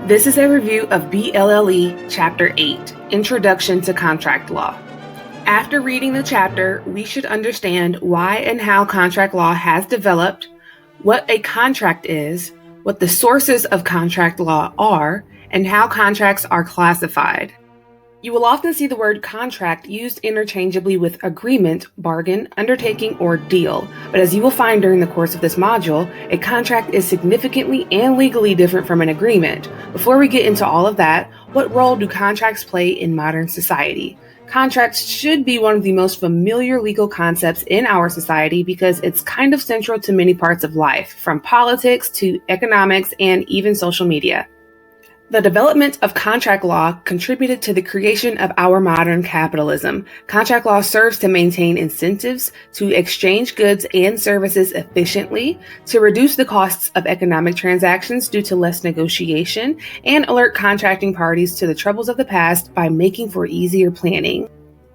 This is a review of BLLE Chapter 8, Introduction to Contract Law. After reading the chapter, we should understand why and how contract law has developed, what a contract is, what the sources of contract law are, and how contracts are classified. You will often see the word contract used interchangeably with agreement, bargain, undertaking, or deal, but as you will find during the course of this module, a contract is significantly and legally different from an agreement. Before we get into all of that, what role do contracts play in modern society? Contracts should be one of the most familiar legal concepts in our society because it's kind of central to many parts of life, from politics to economics and even social media. The development of contract law contributed to the creation of our modern capitalism. Contract law serves to maintain incentives to exchange goods and services efficiently, to reduce the costs of economic transactions due to less negotiation, and alert contracting parties to the troubles of the past by making for easier planning.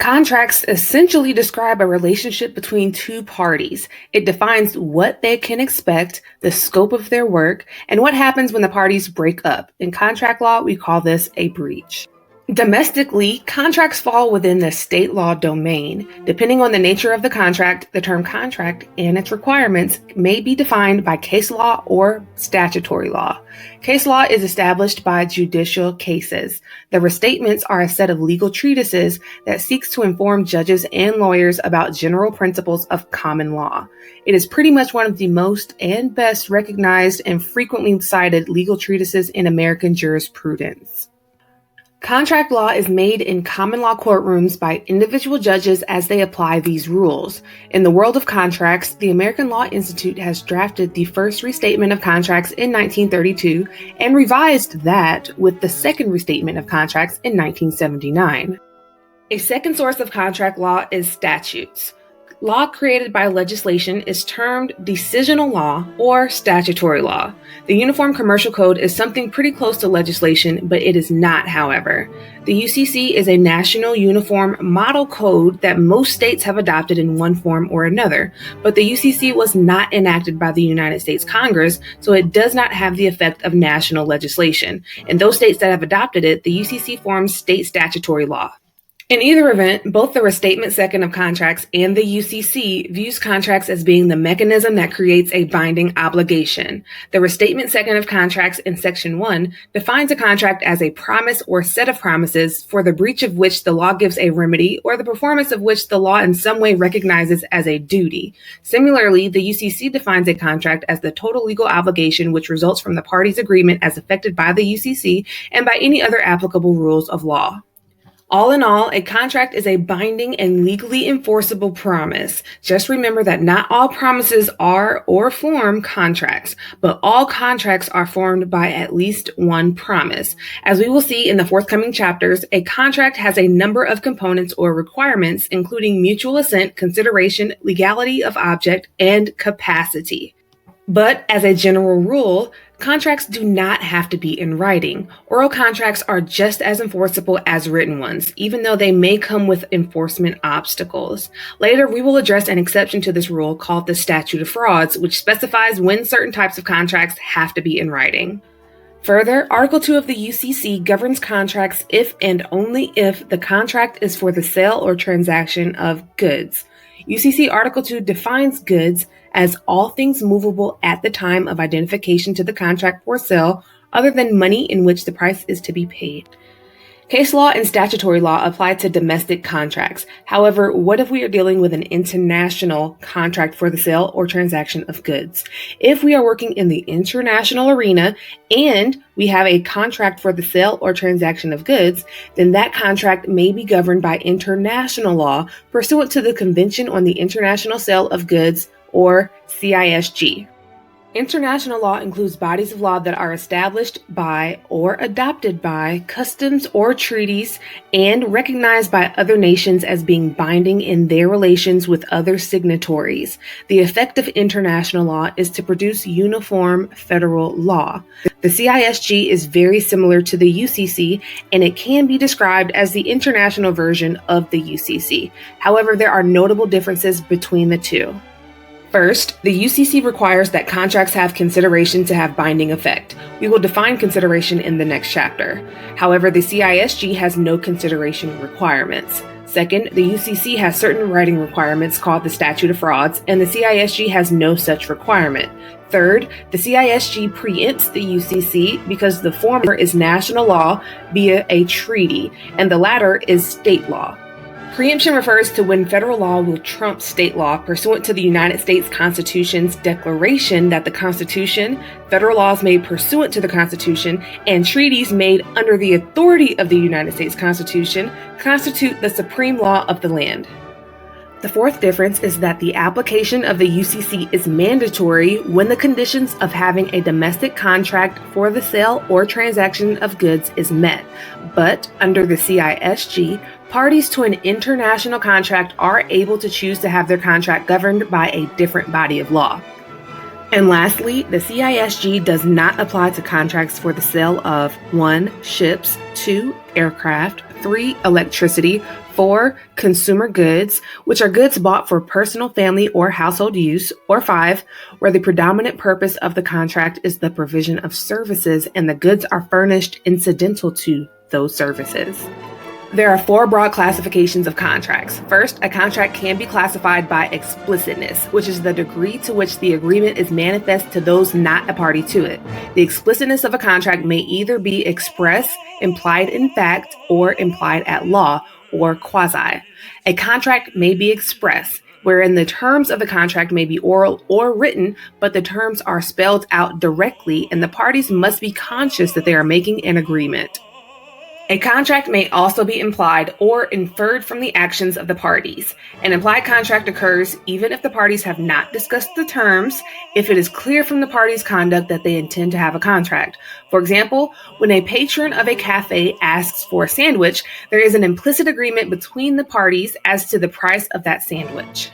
Contracts essentially describe a relationship between two parties. It defines what they can expect, the scope of their work, and what happens when the parties break up. In contract law, we call this a breach. Domestically, contracts fall within the state law domain. Depending on the nature of the contract, the term contract and its requirements may be defined by case law or statutory law. Case law is established by judicial cases. The restatements are a set of legal treatises that seeks to inform judges and lawyers about general principles of common law. It is pretty much one of the most and best recognized and frequently cited legal treatises in American jurisprudence. Contract law is made in common law courtrooms by individual judges as they apply these rules. In the world of contracts, the American Law Institute has drafted the first restatement of contracts in 1932 and revised that with the second restatement of contracts in 1979. A second source of contract law is statutes. Law created by legislation is termed decisional law or statutory law. The Uniform Commercial Code is something pretty close to legislation, but it is not, however. The UCC is a national uniform model code that most states have adopted in one form or another, but the UCC was not enacted by the United States Congress, so it does not have the effect of national legislation. In those states that have adopted it, the UCC forms state statutory law. In either event, both the Restatement Second of Contracts and the UCC views contracts as being the mechanism that creates a binding obligation. The Restatement Second of Contracts in Section 1 defines a contract as a promise or set of promises for the breach of which the law gives a remedy or the performance of which the law in some way recognizes as a duty. Similarly, the UCC defines a contract as the total legal obligation which results from the parties' agreement as affected by the UCC and by any other applicable rules of law. All in all, a contract is a binding and legally enforceable promise. Just remember that not all promises are or form contracts, but all contracts are formed by at least one promise. As we will see in the forthcoming chapters, a contract has a number of components or requirements, including mutual assent, consideration, legality of object, and capacity. But as a general rule, contracts do not have to be in writing. Oral contracts are just as enforceable as written ones, even though they may come with enforcement obstacles. Later, we will address an exception to this rule called the statute of frauds, which specifies when certain types of contracts have to be in writing. Further, Article 2 of the UCC governs contracts if and only if the contract is for the sale or transaction of goods. UCC Article 2 defines goods as all things movable at the time of identification to the contract for sale other than money in which the price is to be paid. Case law and statutory law apply to domestic contracts. However, what if we are dealing with an international contract for the sale or transaction of goods? If we are working in the international arena and we have a contract for the sale or transaction of goods, then that contract may be governed by international law pursuant to the Convention on the International Sale of Goods, or CISG. International law includes bodies of law that are established by or adopted by customs or treaties and recognized by other nations as being binding in their relations with other signatories. The effect of international law is to produce uniform federal law. The CISG is very similar to the UCC, and it can be described as the international version of the UCC. However, there are notable differences between the two. First, the UCC requires that contracts have consideration to have binding effect. We will define consideration in the next chapter. However, the CISG has no consideration requirements. Second, the UCC has certain writing requirements called the Statute of Frauds, and the CISG has no such requirement. Third, the CISG preempts the UCC because the former is national law via a treaty, and the latter is state law. Preemption refers to when federal law will trump state law pursuant to the United States Constitution's declaration that the Constitution, federal laws made pursuant to the Constitution, and treaties made under the authority of the United States Constitution constitute the supreme law of the land. The fourth difference is that the application of the UCC is mandatory when the conditions of having a domestic contract for the sale or transaction of goods is met. But under the CISG, parties to an international contract are able to choose to have their contract governed by a different body of law. And lastly, the CISG does not apply to contracts for the sale of 1. Ships, 2. Aircraft, 3. Electricity, 4. Consumer goods, which are goods bought for personal, family, or household use, or 5. Where the predominant purpose of the contract is the provision of services and the goods are furnished incidental to those services. There are 4 broad classifications of contracts. First, a contract can be classified by explicitness, which is the degree to which the agreement is manifest to those not a party to it. The explicitness of a contract may either be express, implied in fact, or implied at law, or quasi. A contract may be express, wherein the terms of the contract may be oral or written, but the terms are spelled out directly and the parties must be conscious that they are making an agreement. A contract may also be implied or inferred from the actions of the parties. An implied contract occurs even if the parties have not discussed the terms, if it is clear from the parties' conduct that they intend to have a contract. For example, when a patron of a cafe asks for a sandwich, there is an implicit agreement between the parties as to the price of that sandwich.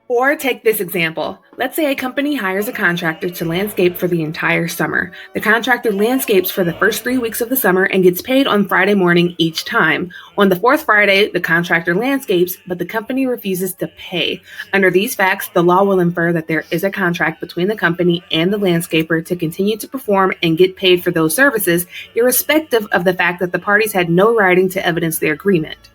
Or take this example. Let's say a company hires a contractor to landscape for the entire summer. The contractor landscapes for the first 3 weeks of the summer and gets paid on Friday morning each time. On the 4th Friday, the contractor landscapes, but the company refuses to pay. Under these facts, the law will infer that there is a contract between the company and the landscaper to continue to perform and get paid for those services, irrespective of the fact that the parties had no writing to evidence their agreement.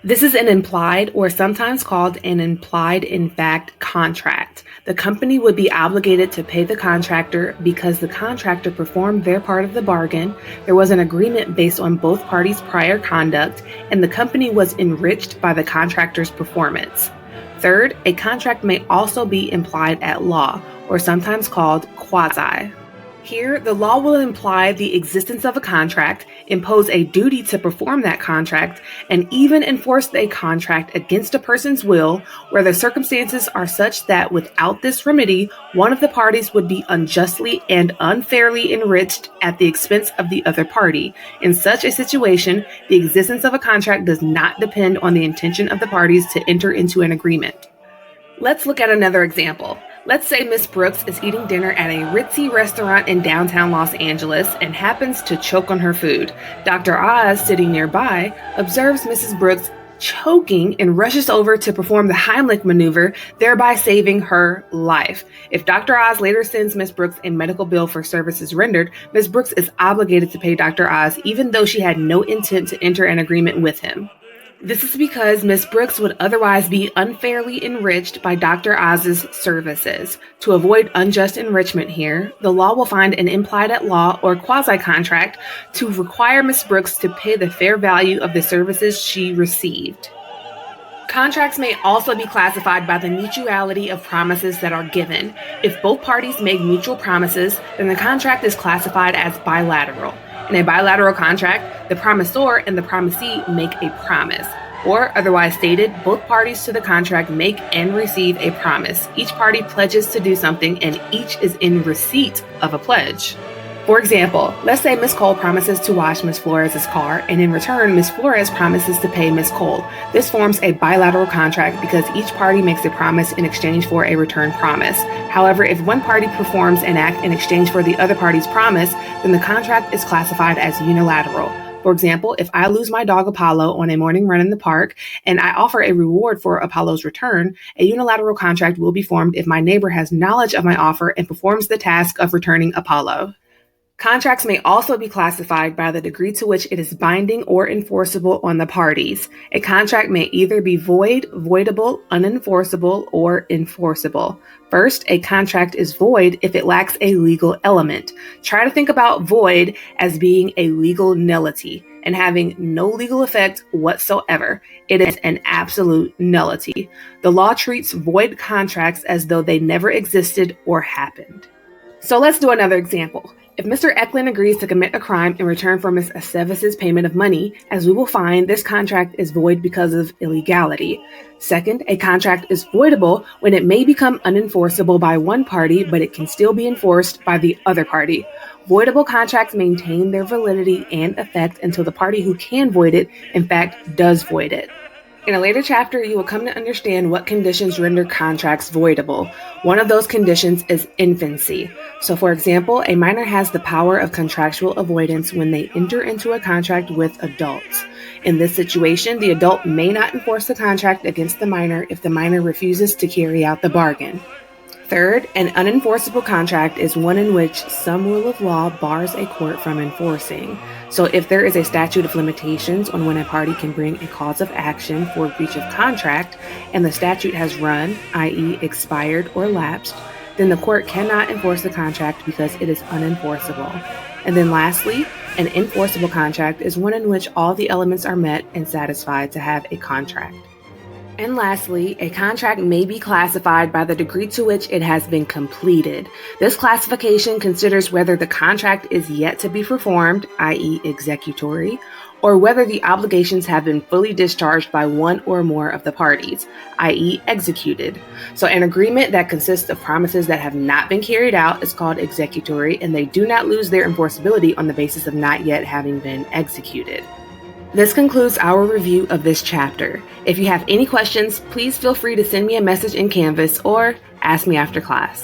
This is an implied, or sometimes called an implied in fact contract. The company would be obligated to pay the contractor because the contractor performed their part of the bargain, there was an agreement based on both parties' prior conduct, and the company was enriched by the contractor's performance. Third, a contract may also be implied at law, or sometimes called quasi. Here, the law will imply the existence of a contract, impose a duty to perform that contract, and even enforce a contract against a person's will where the circumstances are such that without this remedy, one of the parties would be unjustly and unfairly enriched at the expense of the other party. In such a situation, the existence of a contract does not depend on the intention of the parties to enter into an agreement. Let's look at another example. Let's say Miss Brooks is eating dinner at a ritzy restaurant in downtown Los Angeles and happens to choke on her food. Dr. Oz, sitting nearby, observes Mrs. Brooks choking and rushes over to perform the Heimlich maneuver, thereby saving her life. If Dr. Oz later sends Miss Brooks a medical bill for services rendered, Miss Brooks is obligated to pay Dr. Oz even though she had no intent to enter an agreement with him. This is because Ms. Brooks would otherwise be unfairly enriched by Dr. Oz's services. To avoid unjust enrichment here, the law will find an implied at law or quasi-contract to require Ms. Brooks to pay the fair value of the services she received. Contracts may also be classified by the mutuality of promises that are given. If both parties make mutual promises, then the contract is classified as bilateral. In a bilateral contract, the promisor and the promisee make a promise. Or, otherwise stated, both parties to the contract make and receive a promise. Each party pledges to do something and each is in receipt of a pledge. For example, let's say Ms. Cole promises to wash Ms. Flores' car, and in return, Ms. Flores promises to pay Ms. Cole. This forms a bilateral contract because each party makes a promise in exchange for a return promise. However, if one party performs an act in exchange for the other party's promise, then the contract is classified as unilateral. For example, if I lose my dog Apollo on a morning run in the park and I offer a reward for Apollo's return, a unilateral contract will be formed if my neighbor has knowledge of my offer and performs the task of returning Apollo. Contracts may also be classified by the degree to which it is binding or enforceable on the parties. A contract may either be void, voidable, unenforceable, or enforceable. First, a contract is void if it lacks a legal element. Try to think about void as being a legal nullity and having no legal effect whatsoever. It is an absolute nullity. The law treats void contracts as though they never existed or happened. So let's do another example. If Mr. Eklund agrees to commit a crime in return for Ms. Aceves' payment of money, as we will find, this contract is void because of illegality. Second, a contract is voidable when it may become unenforceable by one party, but it can still be enforced by the other party. Voidable contracts maintain their validity and effect until the party who can void it, in fact, does void it. In a later chapter, you will come to understand what conditions render contracts voidable. One of those conditions is infancy. So, for example, a minor has the power of contractual avoidance when they enter into a contract with adults. In this situation, the adult may not enforce the contract against the minor if the minor refuses to carry out the bargain. Third, an unenforceable contract is one in which some rule of law bars a court from enforcing. So if there is a statute of limitations on when a party can bring a cause of action for breach of contract and the statute has run, i.e. expired or lapsed, then the court cannot enforce the contract because it is unenforceable. And then lastly, an enforceable contract is one in which all the elements are met and satisfied to have a contract. And lastly, a contract may be classified by the degree to which it has been completed. This classification considers whether the contract is yet to be performed, i.e. executory, or whether the obligations have been fully discharged by one or more of the parties, i.e. executed. So an agreement that consists of promises that have not been carried out is called executory, and they do not lose their enforceability on the basis of not yet having been executed. This concludes our review of this chapter. If you have any questions, please feel free to send me a message in Canvas or ask me after class.